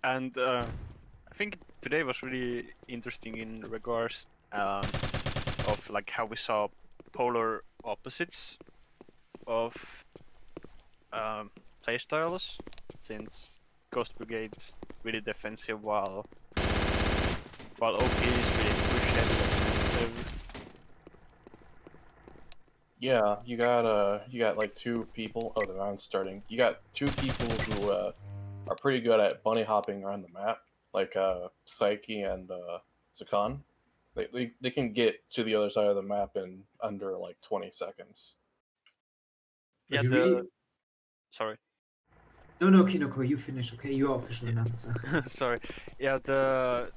And I think today was really interesting in regards of like how we saw polar opposites of playstyles, since Ghost Brigade really defensive while OP is really push heavy offensive. Yeah, you got like two people. Oh, the round's starting. You got two people who are pretty good at bunny hopping around the map, like Psyche and Sakan. They can get to the other side of the map in under like 20 seconds. Yeah, you really... Sorry. No, Kinoko, you finish, okay? You are official announcer. Sorry. Yeah, the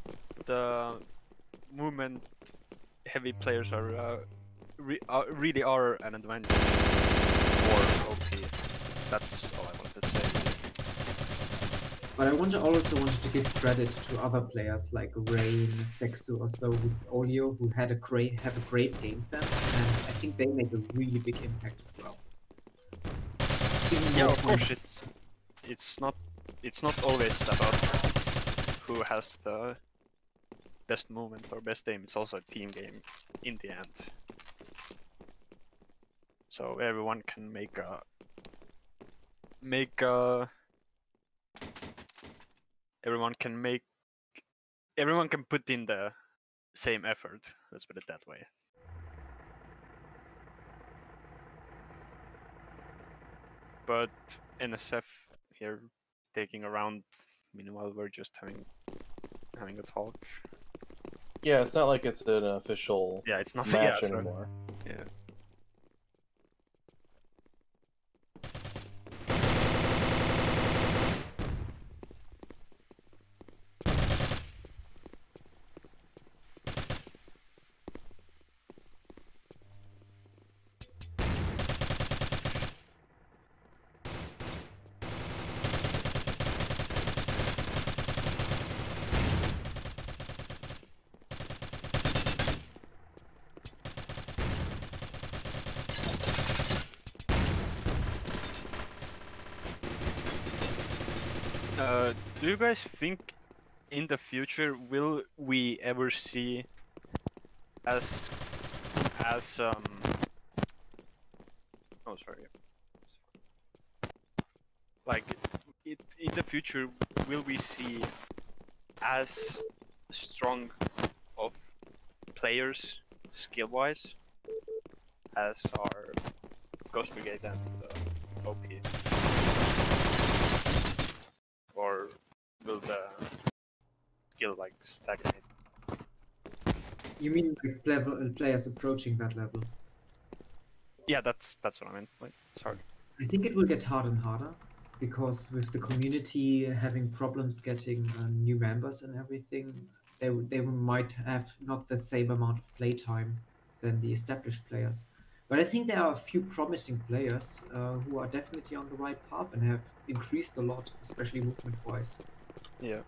movement heavy players are really are an advantage for OP. That's all I wanted to say. But I also wanted to give credit to other players like Rain, Sexu, or so, Olio, who have a great game sense, and I think they make a really big impact as well. Yeah, of course it's not always about who has the best movement or best aim. It's also a team game in the end. So everyone can everyone can put in the same effort. Let's put it that way. But NSF here taking a round. Meanwhile, we're just having a talk. Yeah, it's not like it's an official it's not match anymore. Yeah. Do you guys think in the future will we ever see as oh sorry, like in the future will we see as strong of players skill wise as our Ghost Brigade and OP? Or will the skill like stagnate? You mean like players approaching that level? Yeah, that's what I meant. Like, sorry. I think it will get harder and harder, because with the community having problems getting new members and everything, they might have not the same amount of playtime than the established players. But I think there are a few promising players who are definitely on the right path and have increased a lot, especially movement-wise. Yeah.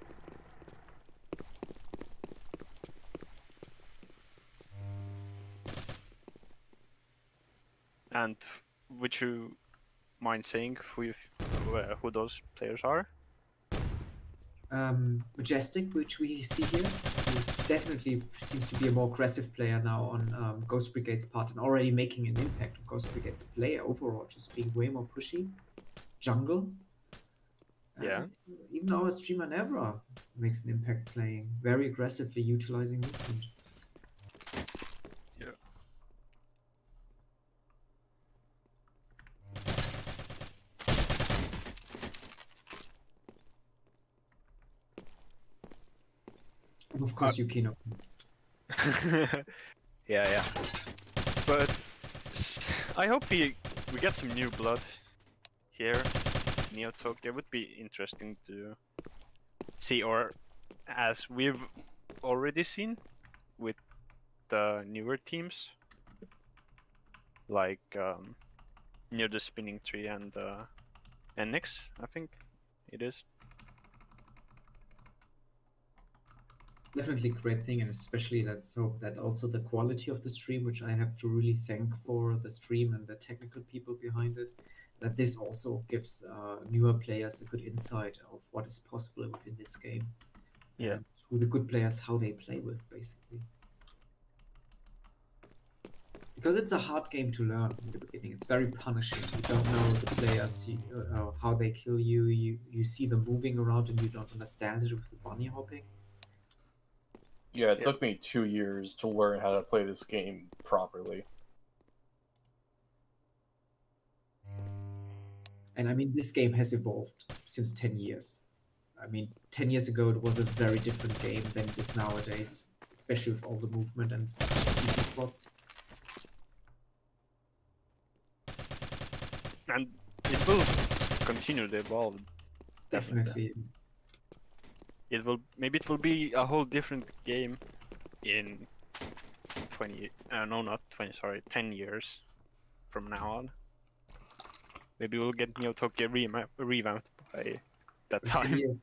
And would you mind saying who those players are? Majestic, which we see here, who definitely seems to be a more aggressive player now on Ghost Brigade's part and already making an impact on Ghost Brigade's play overall, just being way more pushy. Jungle. Yeah. Even our streamer Nevra makes an impact playing, very aggressively utilizing movement. Yeah. And of course, Yukino. Yeah. But I hope we get some new blood here. Neotokyo would be interesting to see, or as we've already seen with the newer teams, like near the spinning tree and NX, I think it is. Definitely great thing, and especially let's hope that also the quality of the stream, which I have to really thank for the stream and the technical people behind it, that this also gives newer players a good insight of what is possible within this game. Yeah. And who the good players, how they play with, basically. Because it's a hard game to learn in the beginning. It's very punishing. You don't know the players, how they kill you. You see them moving around and you don't understand it with the bunny hopping. Yeah, it took me 2 years to learn how to play this game properly. And I mean, this game has evolved since 10 years. I mean, 10 years ago, it was a very different game than it is nowadays, especially with all the movement and strategic spots. And it will continue to evolve. Definitely. Maybe it will be a whole different game in 10 years from now on. Maybe we'll get Neotokyo revamped by that 10 time. years.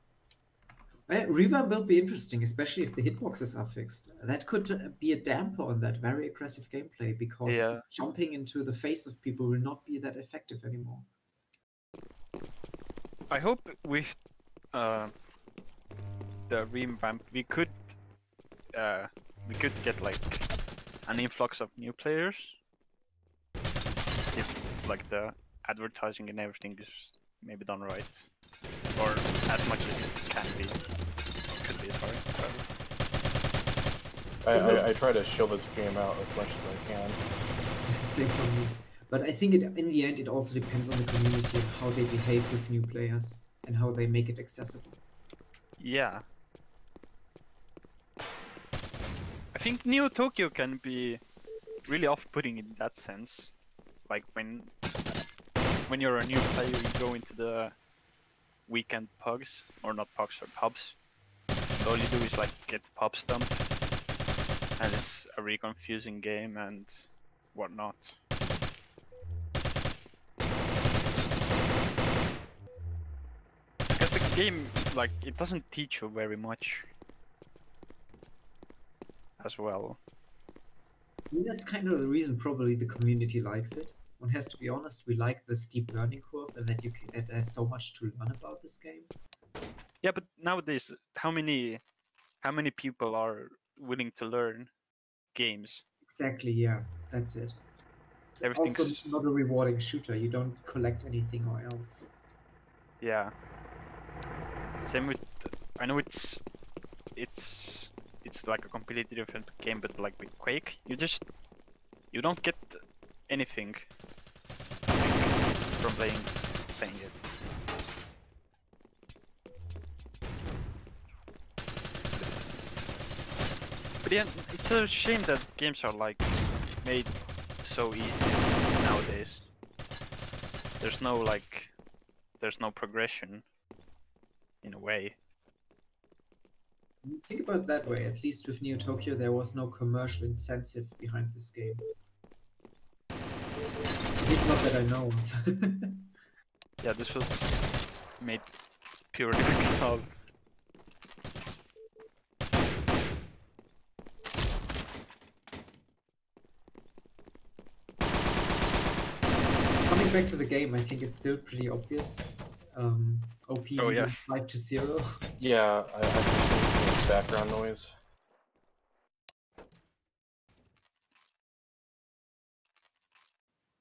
Revamp will be interesting, especially if the hitboxes are fixed. That could be a damper on that very aggressive gameplay, because jumping into the face of people will not be that effective anymore. I hope with the revamp we could get like an influx of new players if like the advertising and everything is maybe done right, or as much as it can be. Could be, sorry. I try to shill this game out as much as I can. Same for me. But I think in the end it also depends on the community and how they behave with new players and how they make it accessible. Yeah. I think Neotokyo can be really off-putting in that sense. Like when you're a new player, you go into the weekend pugs, or not pugs, or pubs. And all you do is like get pub stumped, and it's a really confusing game and whatnot. Because the game, like, it doesn't teach you very much as well. I mean, that's kind of the reason probably the community likes it. One has to be honest, we like the steep learning curve and that that there's so much to learn about this game. Yeah, but nowadays, how many people are willing to learn games? Exactly, yeah, that's it. It's also not a rewarding shooter. You don't collect anything or else. Yeah. Same with, I know it's like a completely different game, but like with Quake, you don't get anything from playing it. But yeah, it's a shame that games are like made so easy nowadays. There's no progression in a way. Think about it that way. At least with Neotokyo, there was no commercial incentive behind this game. At least not that I know of. Yeah, this was made purely with love. Coming back to the game, I think it's still pretty obvious. OP 5-0. Yeah, I can see background noise.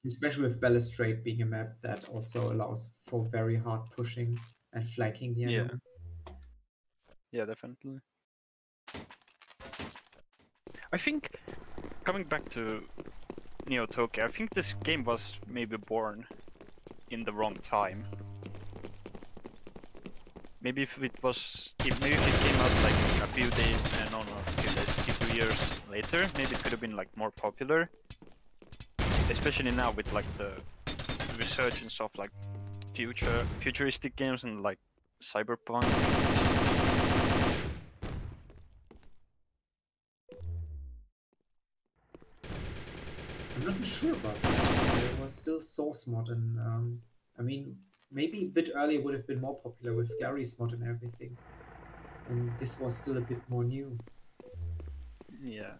Especially with Balustrade being a map that also allows for very hard pushing and flanking the enemy. Yeah, definitely. I think, coming back to Neotokyo, I think this game was maybe born in the wrong time. Maybe if it came out like a few years later, maybe it could have been like more popular. Especially now with like the resurgence of like futuristic games and like cyberpunk. I'm not sure about that. There was still source mod, and I mean, maybe a bit earlier would have been more popular with Gary's mod and everything. And this was still a bit more new. Yeah.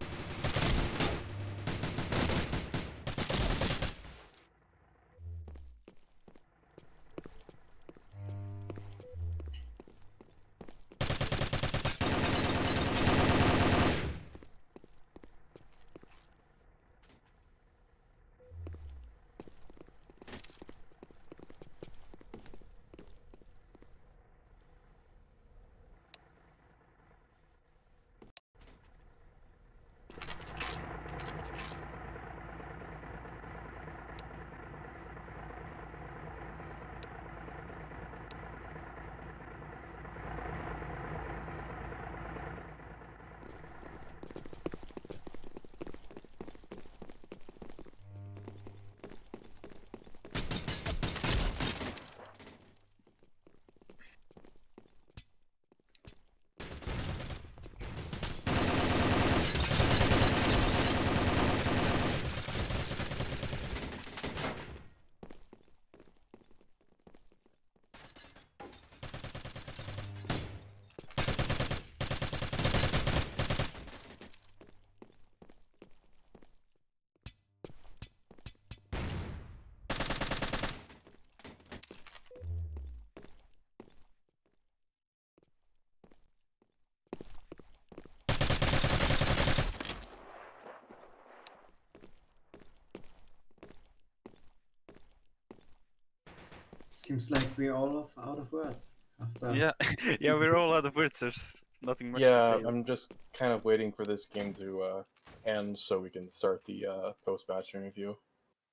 Seems like we're all out of words after. Yeah, yeah, we're all out of words. There's nothing much to Yeah, say. I'm just kind of waiting for this game to end so we can start the post-match review.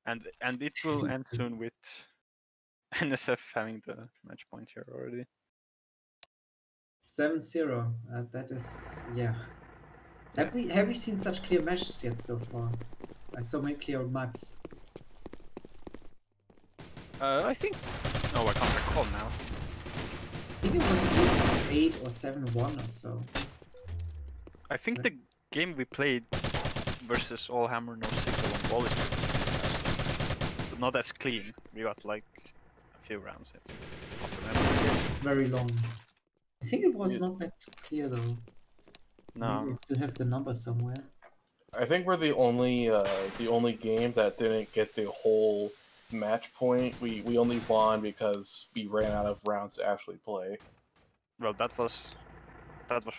And it will end soon with NSF having the match point here already. 7-0. That is, yeah. Yeah. Have we seen such clear matches yet so far? So many clear maps. I think. Oh, I can't recall now. I think it was at least 8 or 7-1 or so. I think the game we played versus All Hammer No Sickle on Volley, but not as clean. We got like a few rounds in. It's very long. I think it was Yeah. not that clear though. No. Maybe I still have the number somewhere. I think we're the only game that didn't get the whole match point. We only won because we ran out of rounds to actually play. Well, that was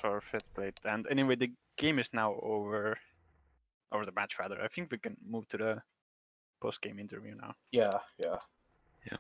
our fifth plate. And anyway, the game is now over. Or the match rather. I think we can move to the post-game interview now. Yeah, yeah. Yeah.